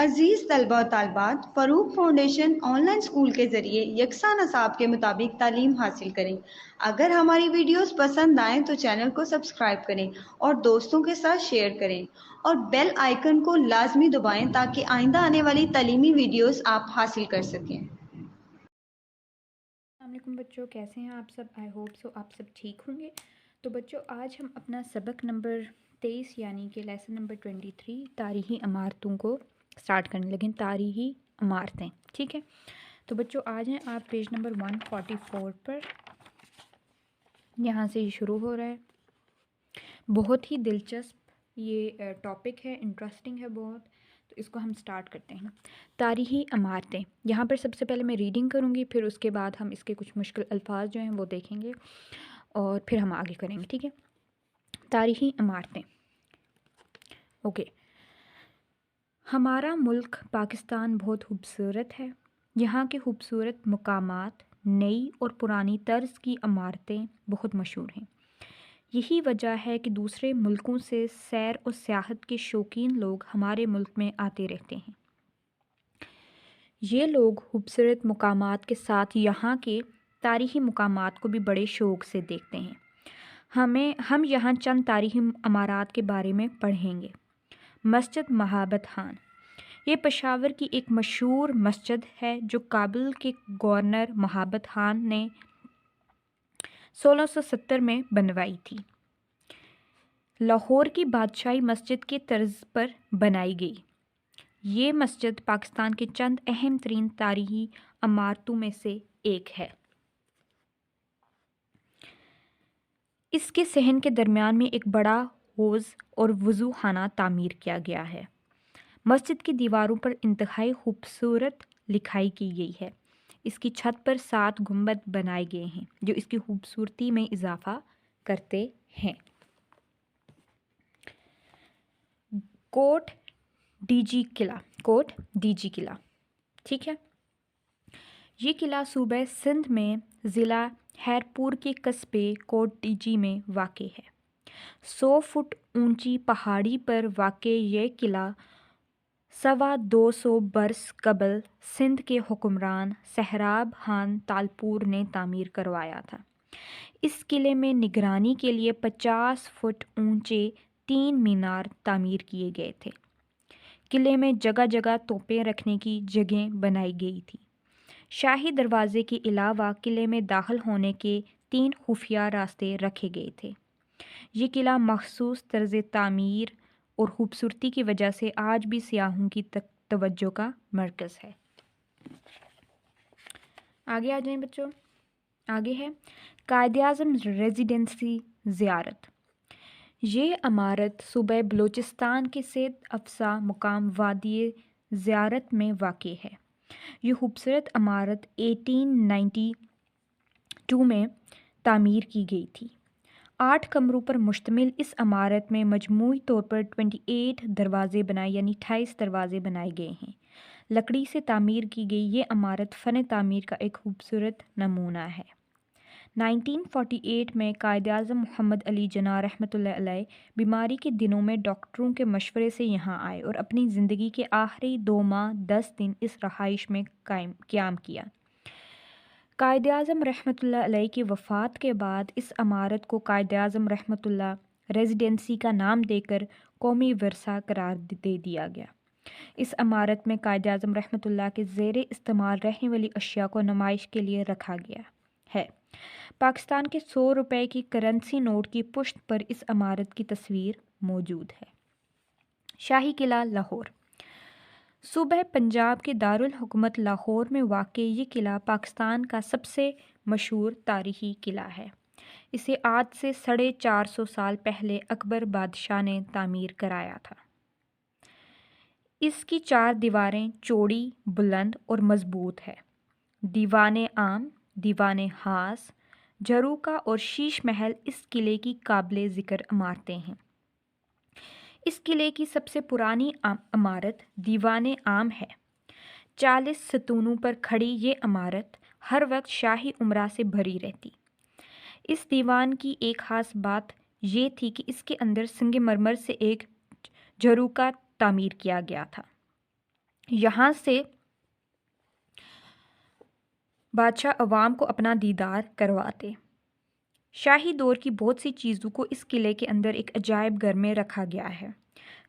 अजीज़ तलबा और तालबात, Farooq foundation online school के ज़रिए यकसा नसाब के मुताबिक तालीम हासिल करें। अगर हमारी वीडियोस पसंद आएँ तो चैनल को सब्सक्राइब करें और दोस्तों के साथ शेयर करें और बेल आइकन को लाजमी दबाएं ताकि आइंदा आने वाली तालीमी वीडियोस आप हासिल कर सकें। अस्सलामुअलैकुम बच्चों, कैसे हैं आप सब। आई होप सो आप सब ठीक होंगे। तो बच्चों, आज हम अपना सबक नंबर 23 यानी कि लेसन नंबर 23 तारीख़ी इमारतों को स्टार्ट करने लगे। तारीख़ी इमारतें, ठीक है। तो बच्चों, आज हैं आप पेज नंबर 144 पर। यहाँ से ये शुरू हो रहा है। बहुत ही दिलचस्प ये टॉपिक है, इंटरेस्टिंग है बहुत। तो इसको हम स्टार्ट करते हैं। तारीख़ी इमारतें, यहाँ पर सबसे पहले मैं रीडिंग करूँगी, फिर उसके बाद हम इसके कुछ मुश्किल अल्फाज जो हैं वो देखेंगे और फिर हम आगे करेंगे, ठीक है। तारीख़ी इमारतें। ओके। हमारा मुल्क पाकिस्तान बहुत खूबसूरत है। यहाँ के खूबसूरत मकामात, नई और पुरानी तर्ज की इमारतें बहुत मशहूर हैं। यही वजह है कि दूसरे मुल्कों से सैर और सियाहत के शौकीन लोग हमारे मुल्क में आते रहते हैं। ये लोग खूबसूरत मकामात के साथ यहाँ के तारीख़ी मकामात को भी बड़े शौक़ से देखते हैं। हम यहाँ चंद तारीख़ी इमारत के बारे में पढ़ेंगे। मस्जिद महाबत खान, ये पेशावर की एक मशहूर मस्जिद है जो काबुल के गवर्नर महाबत खान ने 1670 में बनवाई थी। लाहौर की बादशाही मस्जिद के तर्ज पर बनाई गई। ये मस्जिद पाकिस्तान के चंद अहम तरीन तारीख़ी इमारतों में से एक है। इसके सहन के दरमियान में एक बड़ा हौज़ और वज़ू खाना तामीर किया गया है। मस्जिद की दीवारों पर इंतहाई खूबसूरत लिखाई की गई है। इसकी छत पर 7 गुंबद बनाए गए हैं जो इसकी खूबसूरती में इजाफा करते हैं। कोट डीजी किला, ठीक है। ये किला सूबे सिंध में ज़िला हैरपुर के कस्बे कोट डीजी में वाक़ है। 100 फुट ऊंची पहाड़ी पर वाक़ ये किला 225 बरस कबल सिंध के हुक्मरान सहराब खान तालपुर ने तामीर करवाया था। इस किले में निगरानी के लिए 50 फुट ऊंचे 3 मीनार तामीर किए गए थे। किले में जगह जगह तोपें रखने की जगह बनाई गई थी। शाही दरवाजे के अलावा किले में दाखिल होने के 3 खुफिया रास्ते रखे गए थे। ये किला मखसूस तर्ज तामीर और खूबसूरती की वजह से आज भी सियाहों की तवज्जो का मरकज़ है। आगे आ जाएं बच्चों। आगे है कायद-ए-आज़म रेजिडेंसी ज़ियारत। ये इमारत सूबे बलूचिस्तान के सेहत अफ़ज़ा मुकाम वादी ज़ियारत में वाक़ है। ये खूबसूरत इमारत 1892 में तामीर की गई थी। 8 कमरों पर मुश्तमिल इस इमारत में मजमूई तौर पर 28 दरवाज़े बनाए गए हैं। लकड़ी से तामीर की गई ये इमारत फ़न तामीर का एक खूबसूरत नमूना है। 1948 में कायद-ए-आज़म मोहम्मद अली जिन्ना रहमतुल्लाह अलैह बीमारी के दिनों में डॉक्टरों के मशवरे से यहाँ आए और अपनी ज़िंदगी के आखिरी 2 माह 10 दिन इस रहाइश में क़याम किया। कायद-ए-आज़म रहमतुल्लाह अलैह की वफ़ात के बाद इस इमारत को कायद-ए-आज़म रहमतुल्लाह रेजिडेंसी का नाम देकर कौमी विरसा करार दे दिया गया। इस इमारत में कायद-ए-आज़म रहमतुल्लाह के ज़ेरे इस्तेमाल रहने वाली अशिया को नुमाइश के लिए रखा गया है। पाकिस्तान के 100 रुपए की करेंसी नोट की पुश्त पर इस इमारत की तस्वीर मौजूद है। शाही किला लाहौर। सूबे पंजाब के दारुल हुकूमत लाहौर में वाक़ ये किला पाकिस्तान का सबसे मशहूर तारीख़ी किला है। इसे आज से 450 साल पहले अकबर बादशाह ने तामीर कराया था। इसकी 4 दीवारें चौड़ी, बुलंद और मजबूत है। दीवाने आम, दीवाने हास, झरूका और शीश महल इस किले की काबिल ज़िक्र इमारतें हैं। इस किले की सबसे पुरानी इमारत दीवाने आम है। 40 सतूनों पर खड़ी ये इमारत हर वक्त शाही उमरा से भरी रहती। इस दीवान की एक ख़ास बात ये थी कि इसके अंदर संगमरमर से एक झरूका तामीर किया गया था। यहाँ से बादशाह अवाम को अपना दीदार करवाते। शाही दौर की बहुत सी चीज़ों को इस किले के अंदर एक अजायब घर में रखा गया है।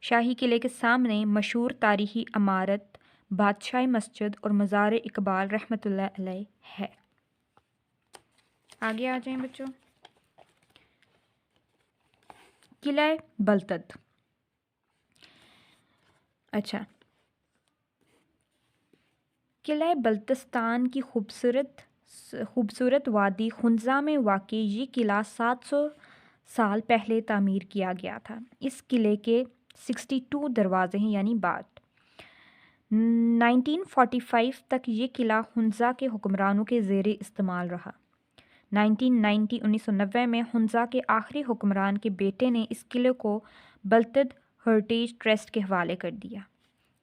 शाही किले के सामने मशहूर तारीखी इमारत बादशाही मस्जिद और मज़ार इकबाल रहमतुल्लाह अलैह है। आगे आ जाएं बच्चों। किला बलतत। अच्छा, किला बल्तिस्तान की खूबसूरत वादी खुंजा में वाक़ई ये किला 700 साल पहले तामीर किया गया था। इस किले के 62 दरवाजे हैं यानी बाट। 1945 तक ये किला हुंजा के हुक्मरानों के ज़ेरे इस्तेमाल रहा। 1990 में हुंजा के आखिरी हुक्मरान के बेटे ने इस किले को बल्तद हेरिटेज ट्रस्ट के हवाले कर दिया।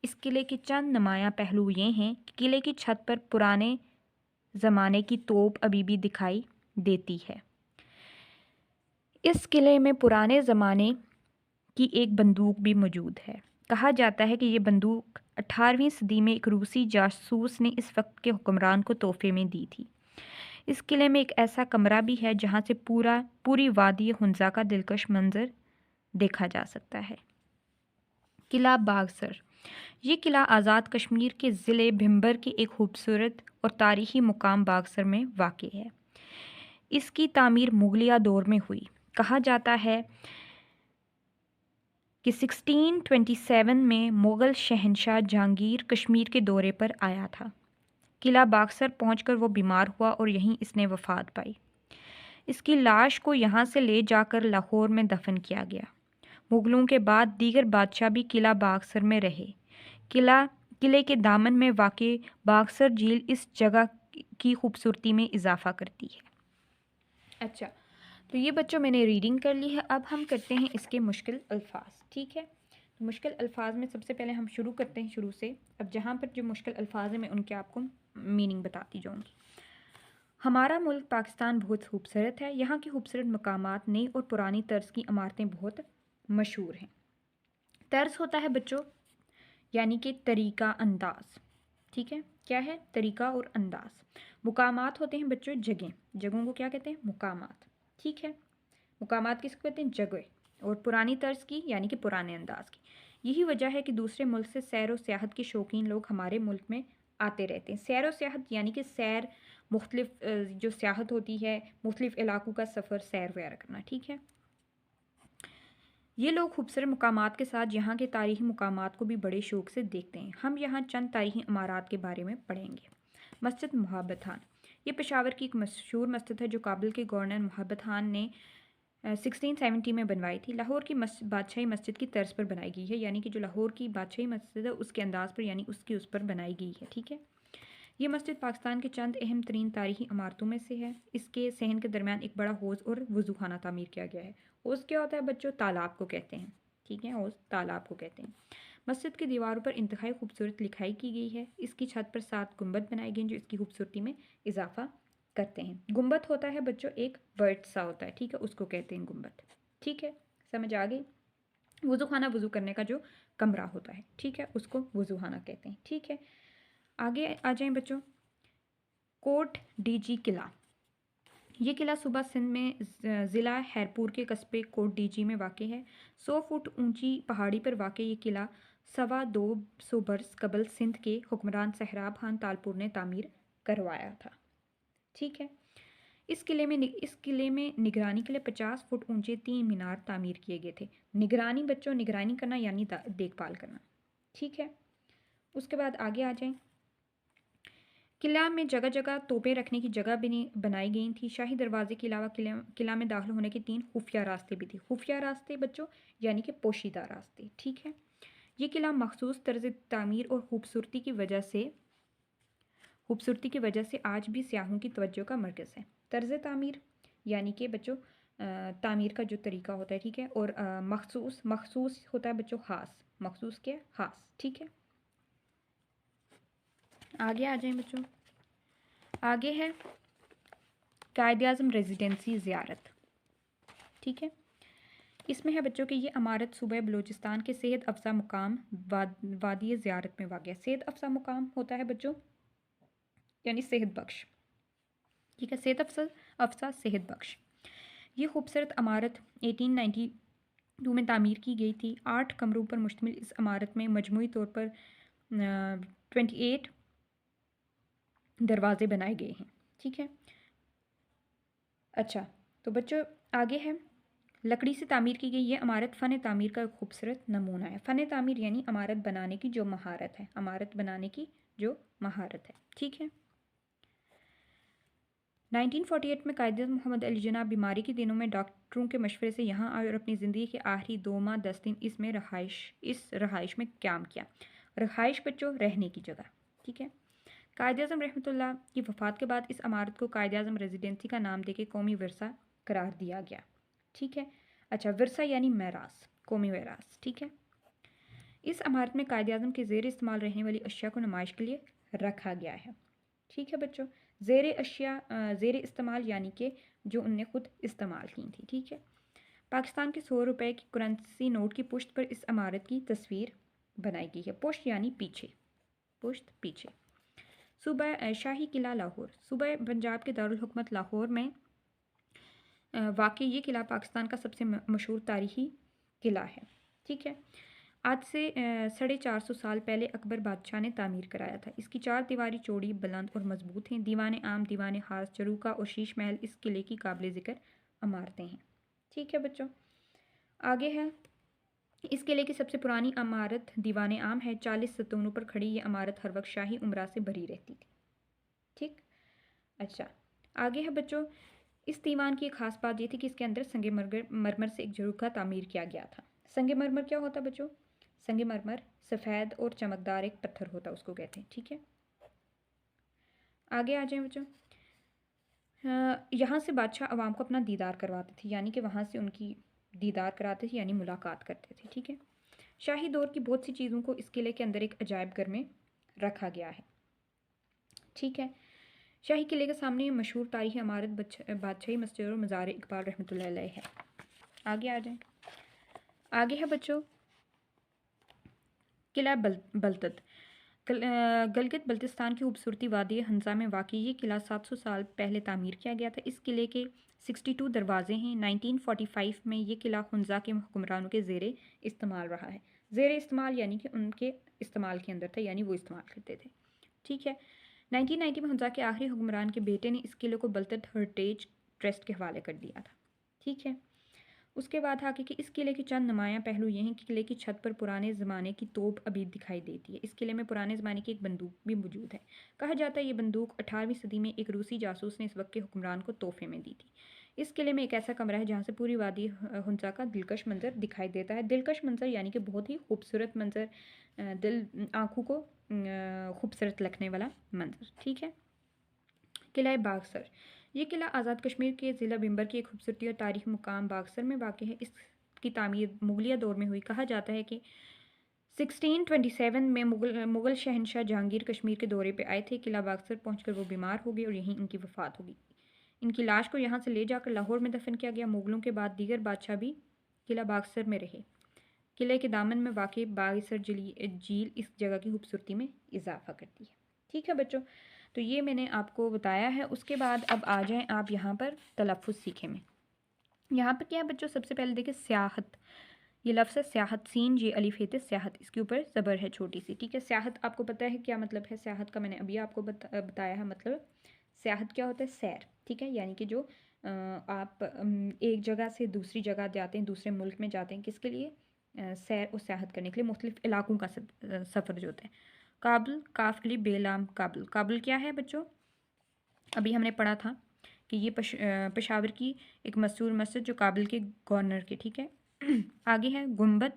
इस किले के चंद नुमायाँ पहलू ये हैं कि किले की छत पर पुराने ज़माने की तोप अभी भी दिखाई देती है। इस किले में पुराने ज़माने की एक बंदूक भी मौजूद है। कहा जाता है कि ये बंदूक 18वीं सदी में एक रूसी जासूस ने इस वक्त के हुक्मरान को तोहफे में दी थी। इस किले में एक ऐसा कमरा भी है जहाँ से पूरी वादी हुंजा का दिलकश मंजर देखा जा सकता है। किला बागसर। ये किला आज़ाद कश्मीर के ज़िले भिंबर के एक खूबसूरत और तारीख़ी मुकाम बागसर में वाक़ है। इसकी तामीर मुगलिया दौर में हुई। कहा जाता है कि 1627 में मुग़ल शहंशाह जहांगीर कश्मीर के दौरे पर आया था। किला बागसर पहुंचकर वो बीमार हुआ और यहीं इसने वफ़ात पाई। इसकी लाश को यहाँ से ले जाकर लाहौर में दफन किया गया। मुग़लों के बाद दीगर बादशाह भी किला बागसर में रहे। किले के दामन में वाक़ बागसर झील इस जगह की खूबसूरती में इजाफ़ा करती है। अच्छा, तो ये बच्चों मैंने रीडिंग कर ली है। अब हम करते हैं इसके मुश्किल अल्फाज। ठीक है, तो मुश्किल अल्फाज में सबसे पहले हम शुरू करते हैं शुरू से। अब जहाँ पर जो मुश्किल अल्फाज हैं मैं उनके आपको मीनिंग बताती जाऊँगी। हमारा मुल्क पाकिस्तान बहुत खूबसूरत है। यहाँ की खूबसूरत मकामात नई और पुरानी तर्ज की इमारतें बहुत मशहूर हैं। तर्ज होता है बच्चों यानी कि तरीका, अंदाज। ठीक है, क्या है? तरीका और अंदाज। मुकामात होते हैं बच्चों जगह। जगहों को क्या कहते हैं? मुकामात। ठीक है, मुकामात किसको कहते हैं? जगह। और पुरानी तर्ज की यानी कि पुराने अंदाज की। यही वजह है कि दूसरे मुल्क से सैर व सियाहत के शौकीन लोग हमारे मुल्क में आते रहते हैं। सैर व सियाहत यानी कि सैर, मुख्तलिफ जो सियाहत होती है, मुख्तलिफ इलाकों का सफ़र, सैर वगैरह करना। ठीक है, ये लोग खूबसूरत मकामात के साथ यहाँ के तारीख़ी मकामात को भी बड़े शौक़ से देखते हैं। हम यहाँ चंद तारीख़ी इमारात के बारे में पढ़ेंगे। मस्जिद मुहब्बत खान। ये पेशावर की एक मशहूर मस्जिद है जो काबुल के गवर्नर मुहब्बत खान ने 1670 में बनवाई थी। लाहौर की बादशाही मस्जिद की तर्ज पर बनाई गई है, यानी कि जो लाहौर की बादशाही मस्जिद है उसके अंदाज पर यानी उसकी उस पर बनाई गई है। ठीक है, ये मस्जिद पाकिस्तान के चंद अहम तरीन तारीख़ी इमारतों में से है। इसके सहन के दरमियान एक बड़ा हौज़ और वज़ू खाना तामीर किया गया है। हौज़ क्या होता है बच्चों? तालाब को कहते हैं। ठीक है, हौज़ तालाब को कहते हैं। मस्जिद की दीवारों पर इंतहाई खूबसूरत लिखाई की गई है। इसकी छत पर 7 गुंबद बनाए गए हैं जो इसकी खूबसूरती में इजाफा करते हैं। गुंबद होता है बच्चों एक वर्ड सा होता है। ठीक है, उसको कहते हैं गुंबद। ठीक है, समझ आ गई? वज़ू खाना, वज़ू करने का जो कमरा होता है, ठीक है, उसको वज़ू खाना कहते हैं। ठीक है, आगे आ जाएं बच्चों। कोट डीजी किला। ये किला सूबा सिंध में ज़िला हैरपुर के कस्बे कोट डीजी में वाक़ है। 100 फुट ऊंची पहाड़ी पर वाक़ ये किला 225 बरस कबल सिंध के हुक्मरान सहराब खान तालपुर ने तामीर करवाया था। ठीक है, इस किले में निगरानी के लिए 50 फुट ऊंचे 3 मीनार तामीर किए गए थे। निगरानी बच्चों, निगरानी करना यानी देखभाल करना। ठीक है, उसके बाद आगे आ जाएं। किला में जगह जगह तोपें रखने की जगह बनाई गई थी। शाही दरवाजे के अलावा किला में दाखिल होने के 3 खुफिया रास्ते भी थे। खुफिया रास्ते बच्चों यानी कि पोशीदा रास्ते। ठीक है, ये किला मखसूस तर्ज तामीर और खूबसूरती की वजह से आज भी सियाहों की तवज्जो का मरकज़ है। तर्ज तामीर यानी कि बच्चों तामीर का जो तरीका होता है। ठीक है, और मखसूस होता है बच्चों ख़ास। मखसूस क्या? ख़ास। ठीक है, आगे आ जाएं बच्चों। आगे है कायद-ए-आज़म रेजिडेंसी ज़ियारत। ठीक है, इसमें है बच्चों कि ये इमारत सूबे बलूचिस्तान के सेहत अफजा मुकाम वादी ज़ियारत में वाक़ है। सेहत अफजा मुकाम होता है बच्चों यानी सेहत बख्श, ठीक है, सेहत अफजा सेहत बख्श। ये खूबसूरत इमारत 1892 में तामीर की गई थी। 8 कमरों पर मुश्तमिल इस इमारत में मजमूई तौर पर 28 दरवाजे बनाए गए हैं, ठीक है। अच्छा, तो बच्चों आगे है, लकड़ी से तामीर की गई ये इमारत फ़न तामीर का एक खूबसूरत नमूना है। फ़न तामीर यानी इमारत बनाने की जो महारत है, इमारत बनाने की जो महारत है, ठीक है। 1948 में कायद मोहम्मद अली जिन्ना बीमारी के दिनों में डॉक्टरों के मशवरे से यहाँ आए और अपनी ज़िंदगी के आखिरी 2 माह 10 दिन इस रहाइश में क़याम किया। रहाइश बच्चों रहने की जगह, ठीक है। कायद-ए-आज़म रहमतुल्लाह की वफ़ात के बाद इस इमारत को कायद-ए-आज़म रेजिडेंसी का नाम देके कौमी विरसा करार दिया गया, ठीक है। अच्छा, विरसा यानी मेरास, कौमी मेरास, ठीक है। इस इमारत में कायद-ए-आज़म के ज़ेर इस्तेमाल रहने वाली अशिया को नुमाइश के लिए रखा गया है, ठीक है बच्चों। ज़ेर इस्तेमाल यानी कि जो उनने खुद इस्तेमाल की थी, ठीक है। पाकिस्तान के 100 रुपए की करेंसी नोट की पुश्त पर इस इमारत की तस्वीर बनाई गई है। पुश्त यानी पीछे, पुश्त पीछे। सूबा शाही किला लाहौर, सूबा पंजाब के दारुल हुकूमत लाहौर में वाक़ई ये किला पाकिस्तान का सबसे मशहूर तारीख़ी किला है, ठीक है। आज से 450 साल पहले अकबर बादशाह ने तामीर कराया था। इसकी 4 दीवारी चौड़ी, बुलंद और मजबूत हैं। दीवान आम, दीवान खास, चरूका और शीश महल इस किले की काबिल ज़िक्र इमारतें हैं, ठीक है बच्चों। आगे है, इस किले की सबसे पुरानी इमारत दीवान आम है। 40 सतूनों पर खड़ी ये इमारत हर वक्त शाही उमरा से भरी रहती थी, ठीक। अच्छा, आगे है बच्चों, इस दीवान की एक खास बात ये थी कि इसके अंदर संगे मरमर से एक झरोखा तामीर किया गया था। संगे मरमर क्या होता है बच्चों? संगे मरमर सफ़ेद और चमकदार एक पत्थर होता है, उसको कहते हैं, ठीक है। आगे आ जाएं बच्चों। यहाँ से बादशाह अवाम को अपना दीदार करवाते थे, यानी कि वहाँ से उनकी दीदार कराते थे, यानी मुलाकात करते थे, ठीक है। शाही दौर की बहुत सी चीज़ों को इस किले के अंदर एक अजायब घर में रखा गया है, ठीक है। शाही किले के सामने मशहूर तारीख़ी इमारत बादशाही मस्जिद और मज़ार इकबाल रहमतुल्लाह अलैह है। आगे आ जाएं। आगे है बच्चों किला बलतत, गलगित बल्तिस्तान की खूबसूरती वादी हंसा में वाक़ई ये किला 700 साल पहले तामीर किया गया था। इस किले के 62 दरवाजे हैं। 1945 में ये किला हुंजा के हुक्मरानों के ज़ेरे इस्तेमाल रहा है। ज़ेरे इस्तेमाल यानी कि उनके इस्तेमाल के अंदर था, यानी वो इस्तेमाल करते थे, ठीक है। 1990 में हुंजा के आखिरी हुक्मरान के बेटे ने इस किले को बलतत हेरिटेज ट्रस्ट के हवाले कर दिया था, ठीक है। उसके बाद आगे कि इस किले के चंद नुमायाँ पहलू ये हैं कि किले की छत पर पुराने ज़माने की तोप अभी दिखाई देती है। इस किले में पुराने ज़माने की एक बंदूक भी मौजूद है। कहा जाता है ये बंदूक 18वीं सदी में एक रूसी जासूस ने इस वक्त के हुक्मरान को तोहफे में दी थी। इस किले में एक ऐसा कमरा है जहाँ से पूरी वादी हुंजा का दिलकश मंजर दिखाई देता है। दिलकश मंजर यानी कि बहुत ही खूबसूरत मंजर, आँखों को खूबसूरत लगने वाला मंजर, ठीक है। किला बागसर, ये किला आज़ाद कश्मीर के ज़िला बिम्बर की एक खूबसूरती और तारीख़ी मुकाम बागसर में वाक़ है। इसकी तामीर मुगलिया दौर में हुई। कहा जाता है कि 1627 में मुग़ल शहनशाह जहांगीर कश्मीर के दौरे पे आए थे। किला बागसर पहुंचकर वो बीमार हो गए और यहीं इनकी वफ़ात हो गई। इनकी लाश को यहाँ से ले जाकर लाहौर में दफन किया गया। मुग़लों के बाद दीगर बादशाह भी किला बागसर में रहे। किले के दामन में वाक़ बागसर झील इस जगह की खूबसूरती में इजाफा करती है, ठीक है बच्चों। तो ये मैंने आपको बताया है। उसके बाद अब आ जाएं आप यहाँ पर तलफ़ुज़ सीखे में। यहाँ पर क्या है बच्चों, सबसे पहले देखिए स्याहत, ये लफ्ज़ है स्याहत, सीन ये अलिफ हेते स्याहत, इसके ऊपर ज़बर है छोटी सी, ठीक है। स्याहत आपको पता है क्या मतलब है? स्याहत का मैंने अभी आपको बताया है मतलब। स्याहत क्या होता है? सैर, ठीक है, यानी कि जो आप एक जगह से दूसरी जगह जाते हैं, दूसरे मुल्क में जाते हैं, किसके लिए? सैर और स्याहत करने के लिए, मुख्तलिफ़ इलाकों का सफ़र जो होता है। काबुल, काफ अली बेलाम काबुल। काबुल क्या है बच्चों? अभी हमने पढ़ा था कि ये पेशावर की एक मशहूर मस्जिद जो काबुल के गवर्नर के, ठीक है। आगे है गुंबद।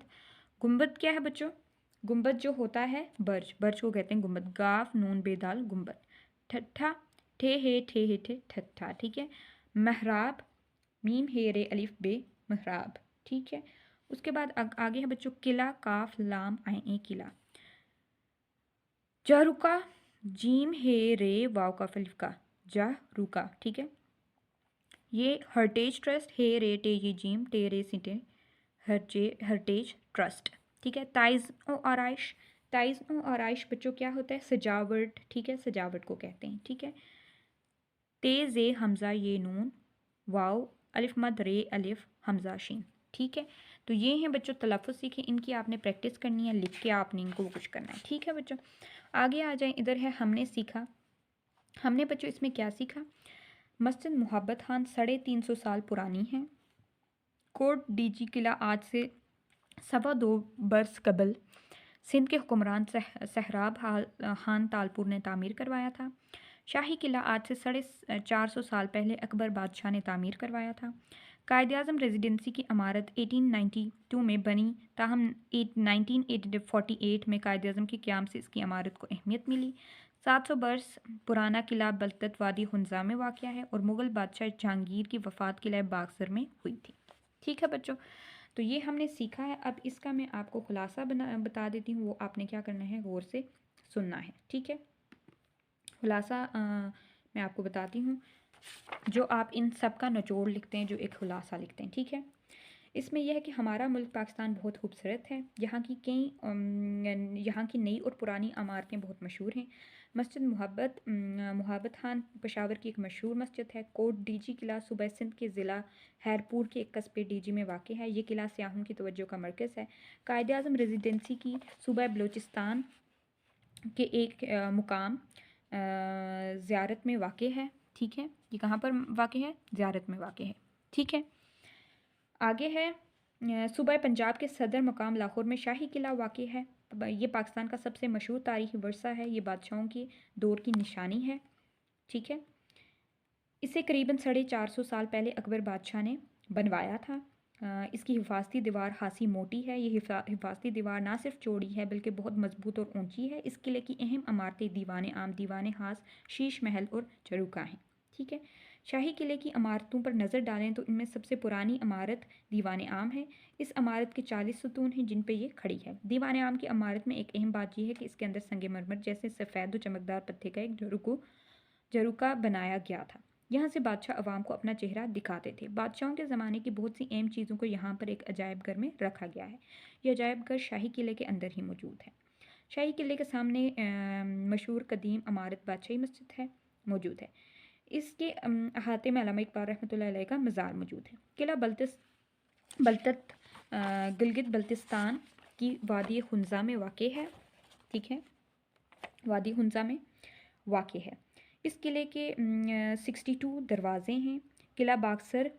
गुंबद क्या है बच्चों? गुंबद जो होता है बर्ज, बर्ज को कहते हैं गुंबद। गाफ नून बेदाल गुंबद। ठट्ठा, ठे हे ठे ठट्ठा, ठीक है। महराब, मीम हे रे अलिफ बे महराब, ठीक है। उसके बाद आगे है बच्चों किला, काफ लाम आए ए किला। जारुका, जीम हे रे वाव का अलिफ का, जारुका, ठीक है। ये हेरिटेज ट्रस्ट, हे रे टे ये जीम टे रे सिटे हेरिटेज ट्रस्ट। ठीक है। ताइज़ ओ आराइश, ताइज़ ओ आराइश बच्चों क्या होता है? सजावट। ठीक है, सजावट को कहते हैं। ठीक है। तेज़ ए हमज़ा ये नून वाव अलिफ मद रे अलिफ हमज़ा शीन। ठीक है। तो ये हैं बच्चों तलफ़्फ़ुज़ सीखे, इनकी आपने प्रैक्टिस करनी है, लिख के आपने इनको कुछ करना है। ठीक है बच्चों, आगे आ जाएं। इधर है हमने सीखा। हमने बच्चों इसमें क्या सीखा? मस्जिद मुहब्बत खान 350 साल पुरानी है। कोट डीजी किला आज से 2.25 बरस कबल सिंध के हुक्मरान सहराब खान तालपुर ने तामीर करवाया था। शाही किला आज से 450 साल पहले अकबर बादशाह ने तामीर करवाया था। कायद आज़म रेजिडेंसी की इमारत 1892 में बनी, ताहम 1948 में कायद आज़म के क़याम से इसकी इमारत को अहमियत मिली। 700 बरस पुराना किला बलतत वादी हुंजा में वाक़या है और मुग़ल बादशाह जहांगीर की वफ़ात किला बागसर में हुई थी। ठीक है बच्चों, तो ये हमने सीखा है। अब इसका मैं आपको खुलासा बता देती हूँ, वो आपने क्या करना है, गौर से सुनना है। ठीक है। खुलासा मैं आपको बताती हूँ, जो आप इन सब का निचोड़ लिखते हैं, जो एक खुलासा लिखते हैं। ठीक है। इसमें यह है कि हमारा मुल्क पाकिस्तान बहुत खूबसूरत है। यहाँ की नई और पुरानी इमारतें बहुत मशहूर हैं। मस्जिद मुहब्बत खान पेशावर की एक मशहूर मस्जिद है। कोट डीजी किला सूबा सिंध के ज़िला हैरपुर के एक कस्बे डीजी में वाक़ है। ये किला सियाहों की तवज्जो का मरकज़ है। कायद आज़म रेजिडेंसी की सूबा बलूचिस्तान के एक मुकाम ज़ियारत में वाक़ है। ठीक है। ये कहाँ पर वाक़ है? ज़ियारत में वाक़ है। ठीक है। आगे है सूबा पंजाब के सदर मकाम लाहौर में शाही किला वाक़ है। ये पाकिस्तान का सबसे मशहूर तारीख़ी वर्सा है। ये बादशाहों की दौर की निशानी है। ठीक है। इसे करीबन 450 साल पहले अकबर बादशाह ने बनवाया था। इसकी हिफाजती दीवार खासी मोटी है। ये हिफाजती दीवार ना सिर्फ चौड़ी है बल्कि बहुत मजबूत और ऊंची है। इस किले की अहम इमारतें दीवान आम, दीवान खास, शीश महल और झरूका हैं। ठीक है। शाही किले की इमारतों पर नज़र डालें तो इनमें सबसे पुरानी इमारत दीवान आम है। इस इमारत के 40 सतून हैं जिन पर यह खड़ी है। दीवान आम की इमारत में एक अहम बात यह है कि इसके अंदर संगे मरमर जैसे सफ़ेद और चमकदार पत्थर का एक झरूका बनाया गया था। यहाँ से बादशाह अवाम को अपना चेहरा दिखाते थे। बादशाहों के ज़माने की बहुत सी अहम चीज़ों को यहाँ पर एक अजायब घर में रखा गया है। यह अजायब घर शाही किले के अंदर ही मौजूद है। शाही किले के सामने मशहूर कदीम इमारत बादशाही मस्जिद है मौजूद है। इसके अहाते में अल्लामा इकबाल रहमतुल्लाह अलैह का मज़ार मौजूद है। किला बलतत गिलगित बल्तिस्तान की वादी हुंजा में वाक़ है। ठीक है। वादी हुंजा में वाक़ है। इस किले के 62 दरवाज़े हैं। किला बागसर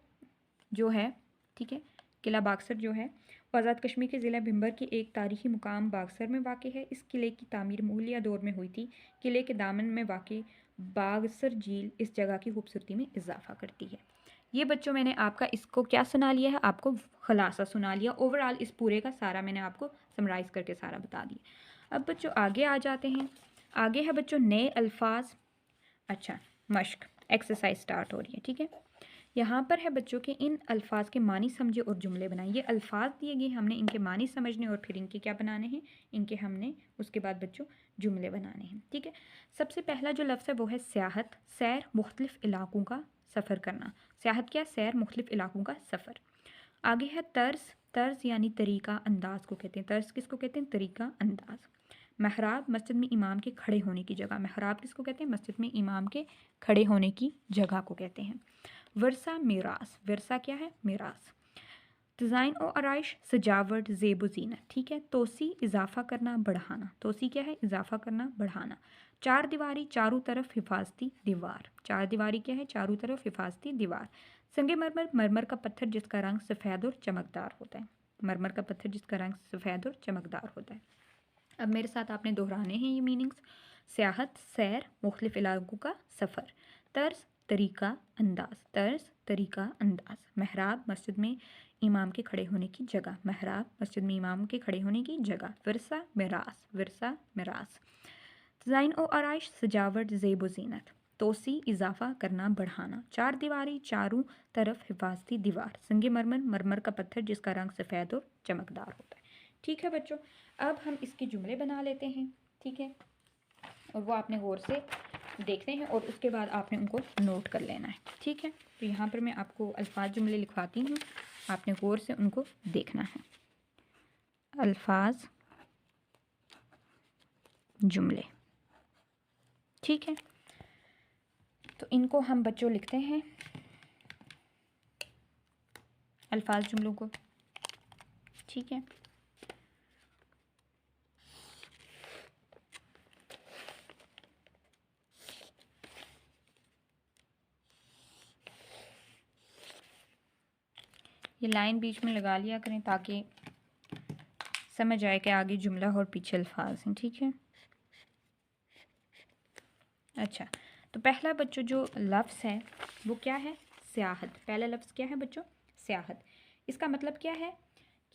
जो है, ठीक है, किला बागसर जो है आज़ाद कश्मीर के ज़िला भिंबर के एक तारीख़ी मुकाम बागसर में वाक़ है। इस किले की तामीर मुग़लिया दौर में हुई थी। किले के दामन में वाक़ बागसर झील इस जगह की खूबसूरती में इजाफ़ा करती है। ये बच्चों मैंने आपका इसको क्या सुना लिया है, आपको खुलासा सुना लिया। ओवरऑल इस पूरे का सारा मैंने आपको समराइज़ करके सारा बता दिया। अब बच्चों आगे आ जाते हैं। आगे है बच्चों नए अल्फाज। अच्छा, मश्क एक्सरसाइज स्टार्ट हो रही है। ठीक है। यहाँ पर है बच्चों के इन अल्फाज के मानी समझे और जुमले बनाए। ये अल्फाज दिए गए, हमने इनके मानी समझने और फिर इनके क्या बनाने हैं, इनके हमने उसके बाद बच्चों जुमले बनाने हैं। ठीक है। सबसे पहला जो लफ्ज़ है वो है सियाहत, सैर, मुख्तलिफ इलाकों का सफ़र करना। सियाहत क्या? सैर, मुख्तलिफ इलाकों का सफ़र। आगे है तर्ज, तर्ज यानी तरीका, अंदाज को कहते हैं। तर्ज किसको कहते हैं? तरीका, अंदाज। महराब, मस्जिद में इमाम के खड़े होने की जगह। महराब किसको कहते हैं? मस्जिद में इमाम के खड़े होने की जगह को कहते हैं। वर्सा, मीरास। वर्सा क्या है? मीरास। डिज़ाइन और आराइश, सजावट, ज़ेब व ज़ीनत। ठीक है। तोसी, इजाफा करना, बढ़ाना। तोसी क्या है? इजाफा करना, बढ़ाना। चार दीवारी, चारों तरफ हिफाजती दीवार। चार दीवारी क्या है? चारों तरफ हिफाजती दीवार। संगे मरमर, मरमर का पत्थर जिसका रंग सफ़ेद और चमकदार होता है। मरमर का पत्थर जिसका रंग सफ़ेद और चमकदार होता है। अब मेरे साथ आपने दोहराने हैं ये मीनिंग्स। सियाहत, सैर, मुख्तलिफ इलाकों का सफ़र। तर्ज, तरीका, अंदाज। तर्ज, तरीका, अंदाज। महराब, मस्जिद में इमाम के खड़े होने की जगह। महराब, मस्जिद में इमाम के खड़े होने की जगह। विरसा, मिरास। विरसा, मिरास। डिज़ाइन और आराइश, सजावट, ज़ेब व ज़ीनत। तोसी, इजाफा करना, बढ़ाना। चार दीवारी, चारों तरफ हिफाजती दीवार। संगे मरमर, मरमर का पत्थर जिसका रंग सफ़ेद और चमकदार होता है। ठीक है बच्चों, अब हम इसके जुमले बना लेते हैं। ठीक है। और वो आपने गौर से देखने हैं और उसके बाद आपने उनको नोट कर लेना है। ठीक है। तो यहाँ पर मैं आपको अल्फाज जुमले लिखवाती हूँ। आपने गौर से उनको देखना है। अल्फाज, जुमले, ठीक है। तो इनको हम बच्चों लिखते हैं, अल्फाज जुमलों को, ठीक है। ये लाइन बीच में लगा लिया करें ताकि समझ आए कि आगे जुमला और पीछे अल्फाज हैं, ठीक है। अच्छा, तो पहला बच्चों जो लफ्ज़ है वो क्या है? सियाहत। पहला लफ्ज़ क्या है बच्चों? सियाहत। इसका मतलब क्या है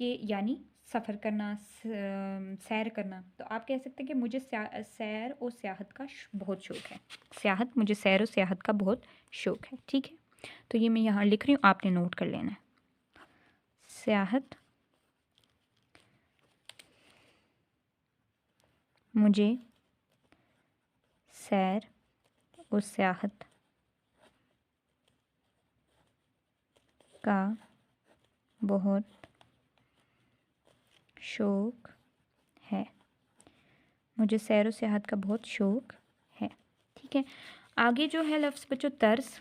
कि यानी सफ़र करना, सैर करना। तो आप कह सकते हैं कि मुझे सैर और सियाहत का बहुत शौक़ है। सियाहत, मुझे सैर और सियाहत का बहुत शौक़ है, ठीक है। तो ये मैं यहाँ लिख रही हूँ, आपने नोट कर लेना है। सियाहत, मुझे सैर और सियाहत का बहुत शौक़ है। मुझे सैर और सियाहत का बहुत शौक़ है, ठीक है। आगे जो है लफ्ज़ बच्चों तर्स।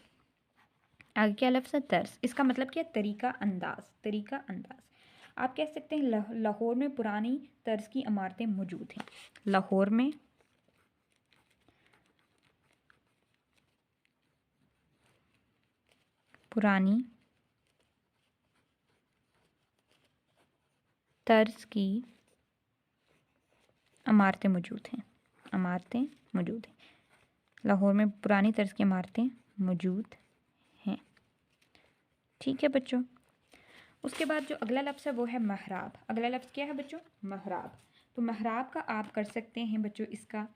आगे क्या लफ्ज़ है? तर्स। इसका मतलब क्या? तरीका, अंदाज। तरीका, अंदाज। आप कह सकते हैं लाहौर में पुरानी तर्ज की इमारतें मौजूद हैं। लाहौर में पुरानी तर्ज की इमारतें मौजूद हैं। इमारतें मौजूद हैं। लाहौर में पुरानी तर्ज की इमारतें मौजूद हैं, ठीक है बच्चों। उसके बाद जो अगला लफ्ज़ है वो है महराब। अगला लफ्ज़ क्या है बच्चों? महराब। तो महराब का आप कर सकते हैं बच्चों, इसका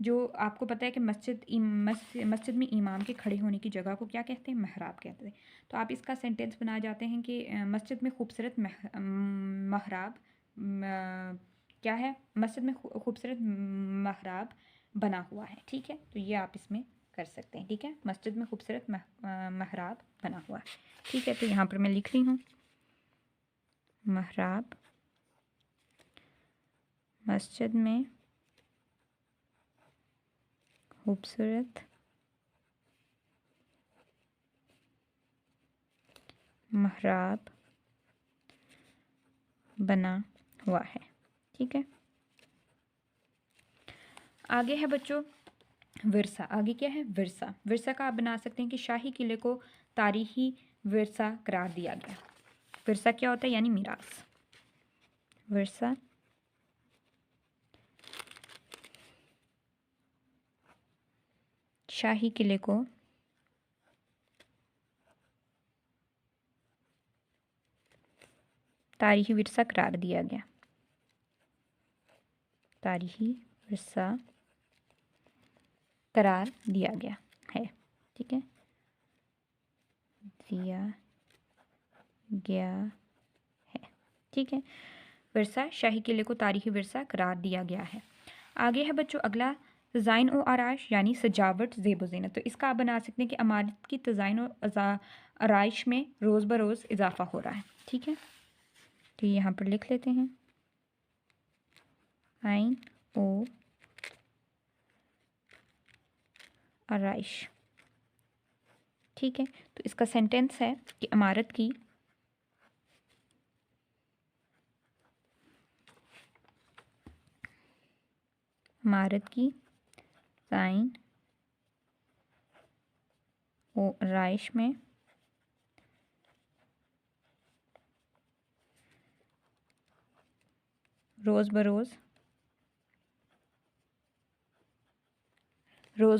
जो आपको पता है कि मस्जिद में इमाम के खड़े होने की जगह को क्या कहते हैं? महराब कहते हैं। तो आप इसका सेंटेंस बना जाते हैं कि मस्जिद में खूबसूरत महराब क्या है? मस्जिद में खूबसूरत महराब बना हुआ है, ठीक है। तो ये आप इसमें कर सकते हैं, ठीक है। मस्जिद में खूबसूरत महराब बना हुआ है, ठीक है। तो यहाँ पर मैं लिख रही हूँ महराब, मस्जिद में खूबसूरत महराब बना हुआ है, ठीक है। आगे है बच्चों विरसा। आगे क्या है? विरसा। विरसा का आप बना सकते हैं कि शाही किले को तारीखी विरसा करार दिया गया। विरसा क्या होता है? यानी मीरास। विरसा शाही किले को तारीखी विरसा करार दिया गया। तारीखी विरसा करार दिया गया है, ठीक है। दिया गया है, ठीक है। विरसा, शाही किले को तारीखी विरसा करार दिया गया है। आगे है बच्चों अगला तज़ाइन और आराइश यानी सजावट, ज़ेब ज़ीनत। तो इसका आप बना सकते हैं कि इमारत की तज़ाइन और आराइश में रोज़ बरोज़ इजाफा हो रहा है, ठीक है। तो यहाँ पर लिख लेते हैं आइन ओ आराइश, ठीक है। तो इसका सेंटेंस है कि इमारत की तज़ाइन और आराइश में रोज़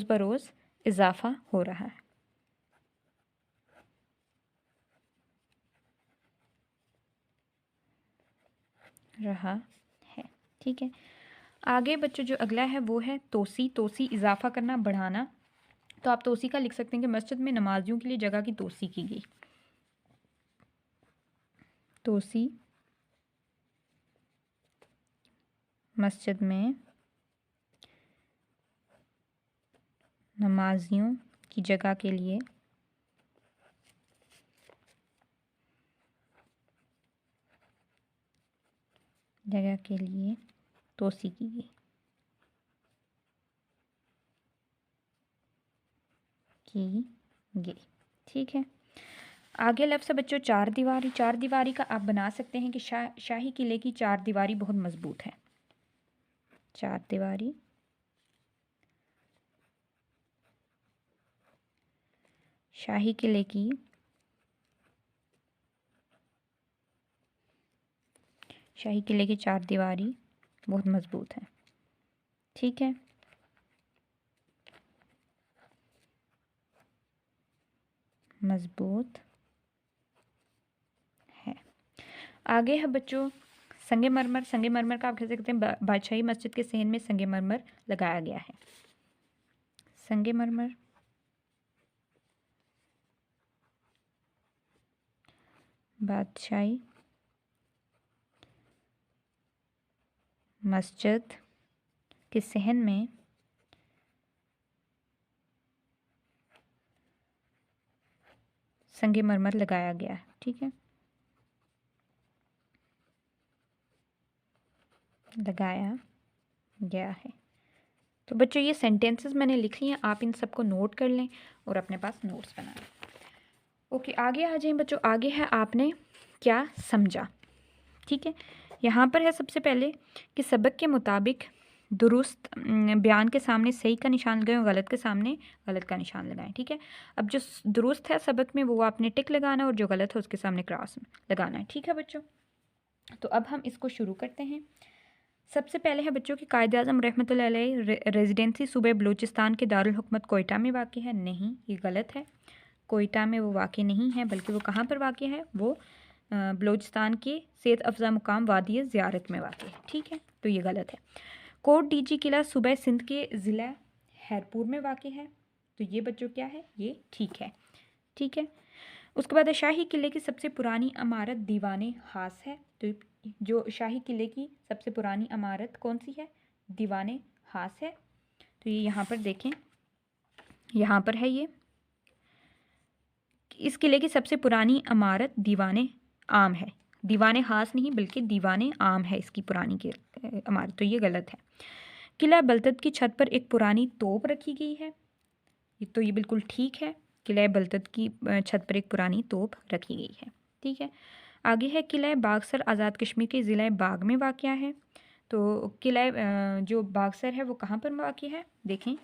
बरोज़ इजाफा हो रहा है। ठीक है। आगे बच्चों जो अगला है वो है तोसी। तोसी इजाफा करना, बढ़ाना। तो आप तोसी का लिख सकते हैं कि मस्जिद में नमाजियों के लिए जगह की तोसी की गई। तोसी मस्जिद में नमाजियों की जगह के लिए जगह के लिए तोसी की गई। ठीक है। आगे लफ्ज़ है बच्चों चार दीवारी। चार दीवारी का आप बना सकते हैं कि शाही किले की चार दीवारी बहुत मजबूत है। चार दीवारी शाही किले की चार दीवारी बहुत मजबूत है। ठीक है। मजबूत है। आगे है बच्चों संगे मरमर। संगे मरमर का आप कह सकते हैं बादशाही मस्जिद के सहन में संगे मरमर लगाया गया है। संगे मरमर बादशाही मस्जिद के सहन में संगे मरमर लगाया गया है। ठीक है। लगाया गया है। तो बच्चों ये सेंटेंसेस मैंने लिख लिए हैं, आप इन सबको नोट कर लें और अपने पास नोट्स बना लें। ओके, आगे आ जाएं बच्चों। आगे है आपने क्या समझा। ठीक है। यहाँ पर है सबसे पहले कि सबक के मुताबिक दुरुस्त बयान के सामने सही का निशान लगाएं और गलत के सामने गलत का निशान लगाएं। ठीक है। अब जो दुरुस्त है सबक में वो आपने टिक लगाना है और जो गलत है उसके सामने क्रॉस लगाना है। ठीक है बच्चों। तो अब हम इसको शुरू करते हैं। सबसे पहले है बच्चों कि कायद आज़म रहमतुल्लाह अलैह रेजिडेंसी सूबे बलूचिस्तान के दारुल हुकूमत कोयटा में वाक़ है। नहीं, ये गलत है। कोयटा में वो वाक़ नहीं है, बल्कि वो कहाँ पर वाक़ है, वो बलूचिस्तान के सेहत अफजा मुकाम वादी ज़ियारत में वाक़ है। ठीक है। तो ये गलत है। कोट डीजी किला सूबे सिंध के ज़िला हैरपुर में वाक़ है। तो ये बच्चों क्या है, ये ठीक है। ठीक है। उसके बाद शाही किले की सबसे पुरानी इमारत दीवाने खास है। तो जो शाही किले की सबसे पुरानी इमारत कौन सी है, दीवाने खास है। तो ये यहाँ पर देखें, यहाँ पर है ये, इस किले की सबसे पुरानी इमारत दीवाने आम है। दीवाने खास नहीं बल्कि दीवाने आम है इसकी पुरानी इमारत। तो ये गलत है। किला बलतत की छत पर एक पुरानी तोप रखी गई है। तो ये बिल्कुल ठीक है। किला बलतत की छत पर एक पुरानी तोप रखी गई है। ठीक है। आगे है किला बागसर आज़ाद कश्मीर के ज़िला बाग में वाक़या है। तो किला जो बागसर है वो कहाँ पर वाक़या है, देखें,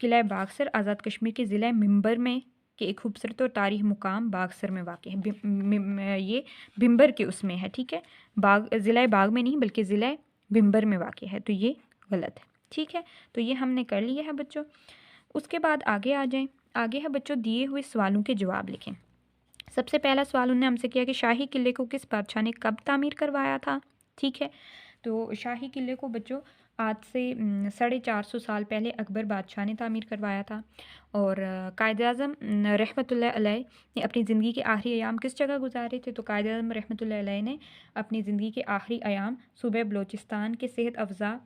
किला बागसर आज़ाद कश्मीर के ज़िला मिंबर में के एक खूबसूरत और तारीख़ी मुकाम बागसर में वाक़या है। ये बिम्बर के उसमें है। ठीक है। ज़िला बाग में नहीं बल्कि ज़िला बिम्बर में वाक़या है। तो ये गलत है। ठीक है। तो ये हमने कर लिया है बच्चों। उसके बाद आगे आ जाएं। आगे है बच्चों दिए हुए सवालों के जवाब लिखें। सबसे पहला सवाल उन्होंने हमसे किया कि शाही किले को किस बादशाह ने कब तामीर करवाया था। ठीक है। तो शाही किले को बच्चों आज से 450 साल पहले अकबर बादशाह ने तामीर करवाया था। और कायद आज़म रहमतुल्लाह अलैह ने अपनी ज़िंदगी के आखिरी अयाम किस जगह गुजारे थे। तो कायद आज़म रहमतुल्लाह अलैह ने अपनी ज़िंदगी के आखिरी अयाम सूबे बलूचिस्तान के सेहत अफजा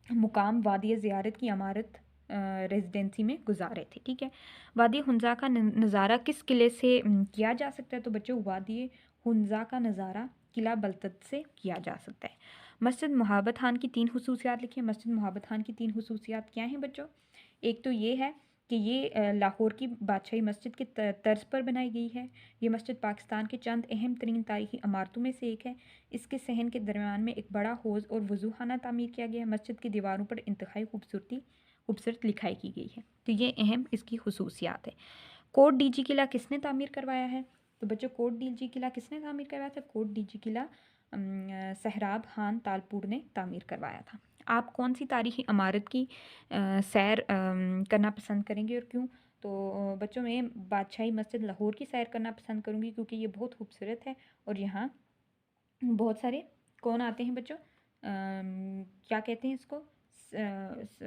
मुकाम वादी ज़ियारत की इमारत रेजिडेंसी में गुजारे थे। ठीक है। वादी हुंजा का नज़ारा किस किले से किया जा सकता है। तो बच्चों वादी हुंजा का नज़ारा किला बलतत से किया जा सकता है। मस्जिद मुहाबत खान की 3 हुसूसियात लिखिए। मस्जिद मुहाबत खान की 3 हुसूसियात क्या हैं बच्चों। एक तो ये है कि ये लाहौर की बादशाही मस्जिद के तर्ज पर बनाई गई है। ये मस्जिद पाकिस्तान के चंद अहम तरीन तारीखी इमारतों में से एक है। इसके सहन के दरमियान में एक बड़ा हौज़ और वज़ूखाना तामीर किया गया है। मस्जिद की दीवारों पर इंतहाई खूबसूरत लिखाई की गई है। तो ये अहम इसकी हुसूसियात है। कोट डीजी किला किसने तामीर करवाया है। तो बच्चों कोट डीजी किला किसने तामीर करवाया था। कोट डीजी किला सहराब खान तालपुर ने तामीर करवाया था। आप कौन सी तारीखी इमारत की सैर करना पसंद करेंगे और क्यों। तो बच्चों मैं बादशाही मस्जिद लाहौर की सैर करना पसंद करूँगी क्योंकि ये बहुत खूबसूरत है और यहाँ बहुत सारे कौन आते हैं बच्चों, क्या कहते हैं इसको,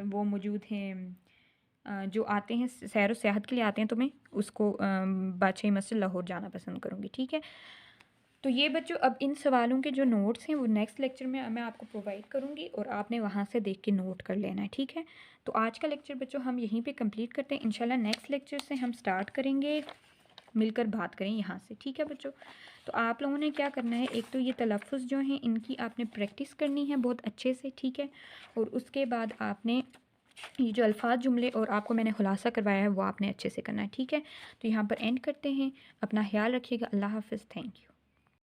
वो मौजूद हैं जो आते हैं सैर व सियाहत के लिए आते हैं। तो मैं उसको बादशाही मस्जिद लाहौर जाना पसंद करूँगी। ठीक है। तो ये बच्चों अब इन सवालों के जो नोट्स हैं वो नेक्स्ट लेक्चर में मैं आपको प्रोवाइड करूँगी और आपने वहाँ से देख के नोट कर लेना है। ठीक है। तो आज का लेक्चर बच्चों हम यहीं पे कंप्लीट करते हैं। इंशाल्लाह नेक्स्ट लेक्चर से हम स्टार्ट करेंगे मिलकर बात करें यहाँ से, ठीक है बच्चों। तो आप लोगों ने क्या करना है, एक तो ये तलफ़ुज़ जो हैं इनकी आपने प्रैक्टिस करनी है बहुत अच्छे से, ठीक है। और उसके बाद आपने ये जो अल्फ़ाज़, जुमले और आपको मैंने खुलासा करवाया है वो आपने अच्छे से करना है, ठीक है। तो यहाँ पर एंड करते हैं। अपना ख़्याल रखिएगा। अल्लाह हाफ़िज़। Thank you.